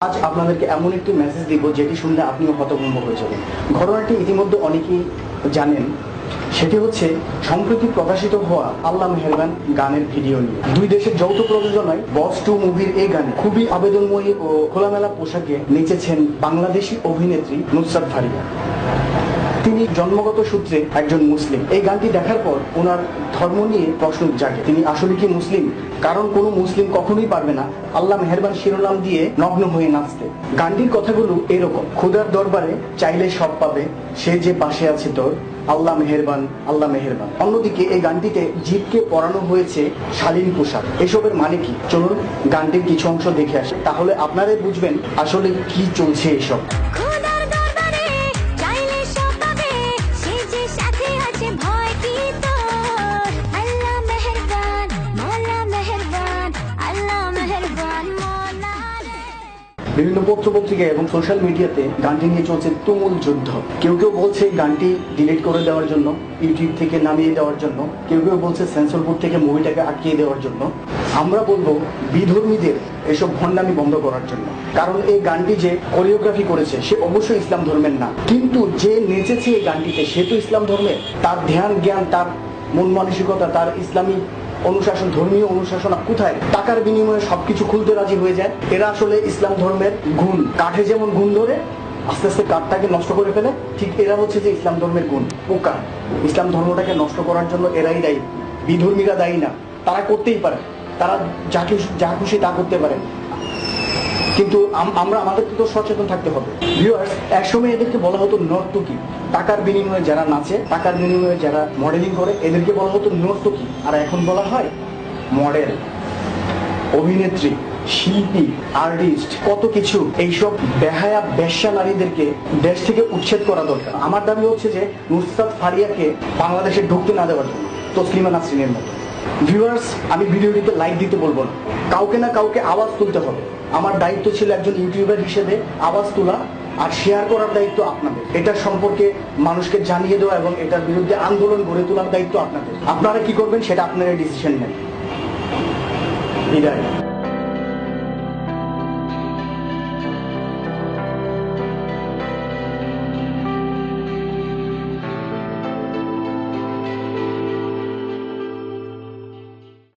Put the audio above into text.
আজ আপনাদেরকে এমন একটি মেসেজ দিব যেটি শুনলে আপনিও হতভম্ব হয়ে যাবেন। ঘটনাটি ইতিমধ্যে অনেকেই জানেন। সেটি হচ্ছে সম্প্রতি প্রকাশিত হওয়া আল্লাহ মেহেরবান গানের ভিডিও নিয়ে। দুই দেশের যৌথ প্রযোজনায় বস 2 মুভির এই গানে খুবই আবেদনময়ী ও খোলামেলা পোশাকে নেচেছেন বাংলাদেশি অভিনেত্রী নুসরাত ফারিয়া। তিনি জন্মগত সূত্রে একজন মুসলিম। এই গানটি দেখার পর ওনার ধর্ম নিয়ে প্রশ্ন জাগে, তিনি আসলে কি মুসলিম? কারণ কোনো মুসলিম কখনোই পারবে না আল্লাহ মেহেরবান শিরোনাম দিয়ে নগ্ন হয়ে নাচতে। গানটির কথাগুলো এরকম: খোদার দরবারে চাইলে সব পাবে, সে যে পাশে আছে তোর, আল্লাহ মেহেরবান আল্লাহ মেহেরবান। অন্যদিকে এই গানটিতে জিতকে পরানো হয়েছে শালীন পোশাক। এসবের মানে কি? চলুন গানটির কিছু অংশ দেখে আসে, তাহলে আপনারাই বুঝবেন আসলে কি চলছে এসব। বিভিন্ন পত্র পত্রিকা এবং সোশ্যাল মিডিয়াতে গানটি নিয়ে চলছে তুমুল যুদ্ধ। কেউ কেউ বলছে গানটি ডিলিট করে দেওয়ার জন্য, ইউটিউব থেকে নামিয়ে দেওয়ার জন্য। কেউ কেউ বলছে সেন্সর বোর্ড থেকে মুভিটাকে আটকিয়ে দেওয়ার জন্য। আমরা বলবো বিধর্মীদের এসব ভণ্ডামি বন্ধ করার জন্য। কারণ এই গানটি যে কোরিওগ্রাফি করেছে সে অবশ্যই ইসলাম ধর্মের না, কিন্তু যে নেচেছে এই গানটিতে সে তো ইসলাম ধর্মের। তার ধ্যান জ্ঞান, তার মন মানসিকতা, তার ইসলামী অনুশাসন, ধর্মীয় অনুশাসন কোথায়? টাকার বিনিময়ে সবকিছু খুলতে রাজি হয়ে যায়। এরা আসলে ইসলাম ধর্মের গুণ, কাঠে যেমন গুণ ধরে আস্তে আস্তে কাঠটাকে নষ্ট করে ফেলে, ঠিক এরা হচ্ছে যে ইসলাম ধর্মের গুণ, পোকা। ইসলাম ধর্মটাকে নষ্ট করার জন্য এরাই দায়ী, বিধর্মীরা দায়ী না। তারা করতেই পারে, তারা যা খুশি তা করতে পারে, কিন্তু আমরা আমাদেরকে তো সচেতন থাকতে হবে। ভিউয়ার্স, একসময় এদেরকে বলা হতো নর্তকী। টাকার বিনিময়ে যারা নাচে, টাকার বিনিময়ে যারা মডেলিং করে, এদেরকে বলা হতো নর্তকী। আর এখন বলা হয় মডেল, অভিনেত্রী, শিল্পী, আর্টিস্ট, কত কিছু। এইসব বেহায়া বেশ্যা নারীদেরকে দেশ থেকে উচ্ছেদ করা দরকার। আমার দাবি হচ্ছে যে নুসরাত ফারিয়াকে বাংলাদেশে ঢুকতে না দেওয়ার জন্য, তসলিমা নাসরিনের মতো। ভিউয়ার্স, আমি ভিডিওটিতে লাইক দিতে বলবো না, কাউকে না কাউকে আওয়াজ তুলতে হবে। আমার দায়িত্ব ছিল একজন ইউটিউবার হিসেবে আওয়াজ তোলা আর শেয়ার করার দায়িত্ব আপনাদের। এটার সম্পর্কে মানুষকে জানিয়ে দেওয়া এবং এটার বিরুদ্ধে আন্দোলন গড়ে তোলার দায়িত্ব আপনাদের। আপনারা কি করবেন সেটা আপনারা ডিসিশন নেন। বিদায়।